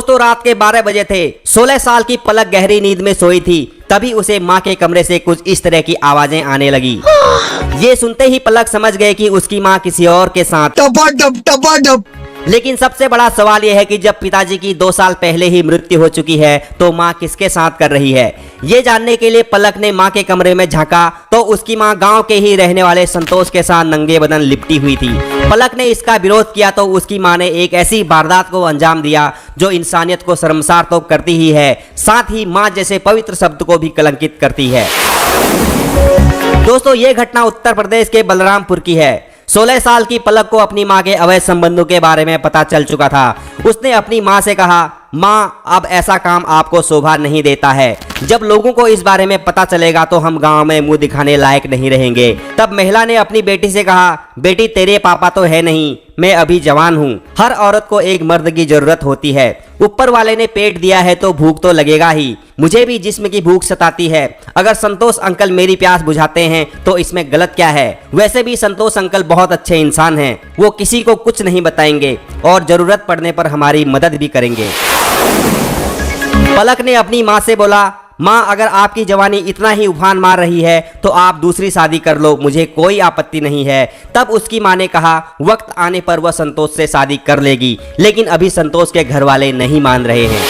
दोस्तों रात के 12 बजे थे। 16 साल की पलक गहरी नींद में सोई थी, तभी उसे माँ के कमरे से कुछ इस तरह की आवाजें आने लगी। ये सुनते ही पलक समझ गए कि उसकी माँ किसी और के साथ टपाटप। लेकिन सबसे बड़ा सवाल यह है कि जब पिताजी की 2 साल पहले ही मृत्यु हो चुकी है तो माँ किसके साथ कर रही है। ये जानने के लिए पलक ने माँ के कमरे में झांका तो उसकी माँ गांव के ही रहने वाले संतोष के साथ नंगे बदन लिपटी हुई थी। पलक ने इसका विरोध किया तो उसकी माँ ने एक ऐसी वारदात को अंजाम दिया जो इंसानियत को शर्मसार तो करती ही है, साथ ही माँ जैसे पवित्र शब्द को भी कलंकित करती है। दोस्तों ये घटना उत्तर प्रदेश के बलरामपुर की है। 16 साल की पलक को अपनी मां के अवैध संबंधों के बारे में पता चल चुका था। उसने अपनी मां से कहा, मां अब ऐसा काम आपको शोभा नहीं देता है। जब लोगों को इस बारे में पता चलेगा तो हम गांव में मुंह दिखाने लायक नहीं रहेंगे। तब महिला ने अपनी बेटी से कहा, बेटी तेरे पापा तो है नहीं, मैं अभी जवान हूँ। हर औरत को एक मर्द की जरूरत होती है। ऊपर वाले ने पेट दिया है तो भूख तो लगेगा ही। मुझे भी जिस्म की भूख सताती है। अगर संतोष अंकल मेरी प्यास बुझाते हैं तो इसमें गलत क्या है। वैसे भी संतोष अंकल बहुत अच्छे इंसान हैं। वो किसी को कुछ नहीं बताएंगे और जरूरत पड़ने पर हमारी मदद भी करेंगे। पलक ने अपनी माँ से बोला, माँ अगर आपकी जवानी इतना ही उफान मार रही है तो आप दूसरी शादी कर लो, मुझे कोई आपत्ति नहीं है। तब उसकी माँ ने कहा, वक्त आने पर वह संतोष से शादी कर लेगी, लेकिन अभी संतोष के घर वाले नहीं मान रहे हैं।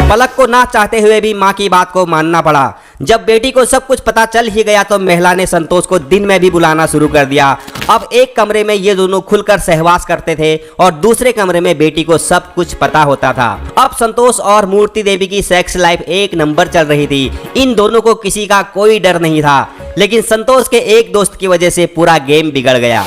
पलक को ना चाहते हुए भी माँ की बात को मानना पड़ा। जब बेटी को सब कुछ पता चल ही गया तो महिला ने संतोष को दिन में भी बुलाना शुरू कर दिया। अब एक कमरे में ये दोनों खुलकर सहवास करते थे और दूसरे कमरे में बेटी को सब कुछ पता होता था। अब संतोष और मूर्ति देवी की सेक्स लाइफ एक नंबर चल रही थी। इन दोनों को किसी का कोई डर नहीं था, लेकिन संतोष के एक दोस्त की वजह से पूरा गेम बिगड़ गया।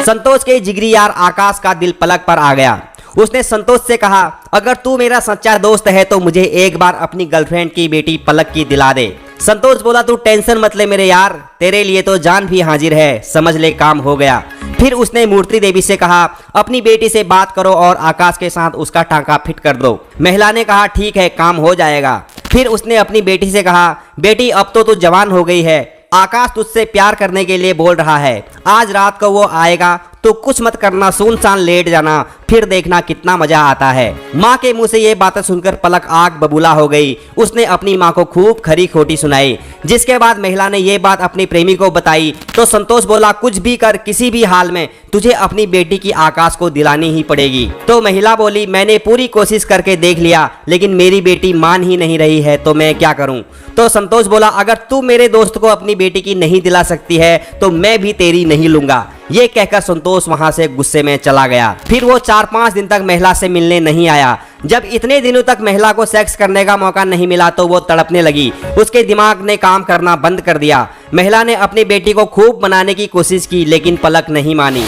संतोष के जिगरी यार आकाश का दिल पलक पर आ गया। उसने संतोष से कहा, अगर तू मेरा सच्चा दोस्त है तो मुझे एक बार अपनी गर्लफ्रेंड की बेटी पलक की दिला दे। संतोष बोला, तू टेंशन मत ले मेरे यार, तेरे लिए तो जान भी हाजिर है, समझ ले काम हो गया। फिर उसने मूर्ति देवी से कहा, अपनी बेटी से बात करो और आकाश के साथ उसका टांका फिट कर दो। महिला ने कहा, ठीक है, काम हो जाएगा। फिर उसने अपनी बेटी से कहा, बेटी अब तो तू जवान हो गई है, आकाश तुझसे प्यार करने के लिए बोल रहा है। आज रात को वो आएगा तो कुछ मत करना, सुनसान लेट जाना, फिर देखना कितना मजा आता है। माँ के मुंह से ये बातें सुनकर पलक आग बबूला हो गई। उसने अपनी माँ को खूब खरी खोटी सुनाई। जिसके बाद महिला ने ये बात अपनी प्रेमी को बताई तो संतोष बोला, कुछ भी कर, किसी भी हाल में तुझे अपनी बेटी की आकाश को दिलानी ही पड़ेगी। तो महिला बोली, मैंने पूरी कोशिश करके देख लिया, लेकिन मेरी बेटी मान ही नहीं रही है, तो मैं क्या करूं। तो संतोष बोला, अगर तू मेरे दोस्त को अपनी बेटी की नहीं दिला सकती है तो मैं भी तेरी नहीं लूंगा। ये कहकर संतोष वहां से गुस्से में चला गया। फिर वो 4-5 दिन तक महिला से मिलने नहीं आया। जब इतने दिनों तक महिला को सेक्स करने का मौका नहीं मिला तो वो तड़पने लगी। उसके दिमाग ने काम करना बंद कर दिया। महिला ने अपनी बेटी को खूब मनाने की कोशिश की, लेकिन पलक नहीं मानी।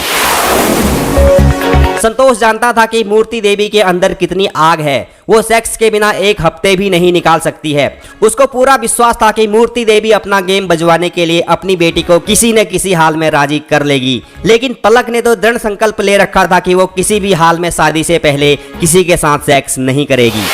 संतोष जानता था कि मूर्ति देवी के अंदर कितनी आग है। वो सेक्स के बिना एक हफ्ते भी नहीं निकाल सकती है। उसको पूरा विश्वास था कि मूर्ति देवी अपना गेम बजवाने के लिए अपनी बेटी को किसी न किसी हाल में राजी कर लेगी। लेकिन पलक ने तो दृढ़ संकल्प ले रखा था कि वो किसी भी हाल में शादी से पहले किसी के साथ सेक्स नहीं करेगी।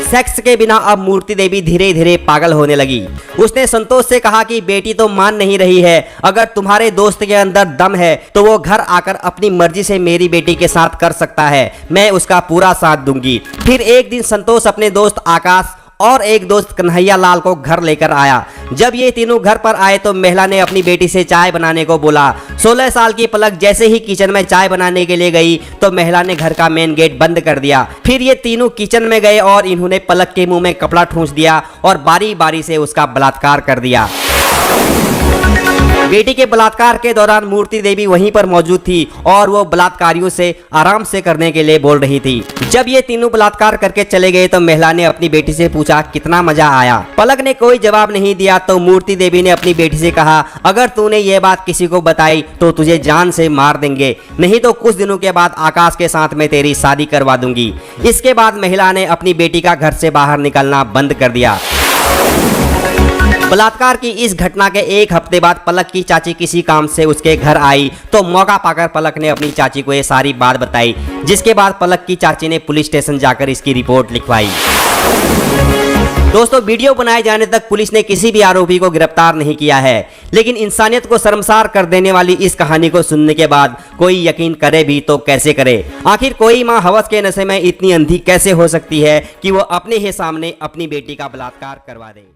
सेक्स के बिना अब मूर्ति देवी धीरे धीरे पागल होने लगी। उसने संतोष से कहा कि बेटी तो मान नहीं रही है, अगर तुम्हारे दोस्त के अंदर दम है तो वो घर आकर अपनी मर्जी से मेरी बेटी के साथ कर सकता है, मैं उसका पूरा साथ दूंगी। फिर एक दिन संतोष अपने दोस्त आकाश और एक दोस्त कन्हैया लाल को घर लेकर आया। जब ये तीनों घर पर आए तो महिला ने अपनी बेटी से चाय बनाने को बोला। 16 साल की पलक जैसे ही किचन में चाय बनाने के लिए गई तो महिला ने घर का मेन गेट बंद कर दिया। फिर ये तीनों किचन में गए और इन्होंने पलक के मुंह में कपड़ा ठूंस दिया और बारी बारी से उसका बलात्कार कर दिया। बेटी के बलात्कार के दौरान मूर्ति देवी वहीं पर मौजूद थी और वो बलात्कारियों से आराम से करने के लिए बोल रही थी। जब ये तीनों बलात्कार करके चले गए तो महिला ने अपनी बेटी से पूछा, कितना मजा आया। पलक ने कोई जवाब नहीं दिया तो मूर्ति देवी ने अपनी बेटी से कहा, अगर तूने ये बात किसी को बताई तो तुझे जान से मार देंगे, नहीं तो कुछ दिनों के बाद आकाश के साथ मैं तेरी शादी करवा दूंगी। इसके बाद महिला ने अपनी बेटी का घर से बाहर निकलना बंद कर दिया। बलात्कार की इस घटना के एक हफ्ते बाद पलक की चाची किसी काम से उसके घर आई तो मौका पाकर पलक ने अपनी चाची को ये सारी बात बताई। जिसके बाद पलक की चाची ने पुलिस स्टेशन जाकर इसकी रिपोर्ट लिखवाई। दोस्तों, वीडियो बनाए जाने तक पुलिस ने किसी भी आरोपी को गिरफ्तार नहीं किया है, लेकिन इंसानियत को शर्मसार कर देने वाली इस कहानी को सुनने के बाद कोई यकीन करे भी तो कैसे करे। आखिर कोई माँ हवस के नशे में इतनी अंधी कैसे हो सकती है कि वो अपने ही सामने अपनी बेटी का बलात्कार करवा दे।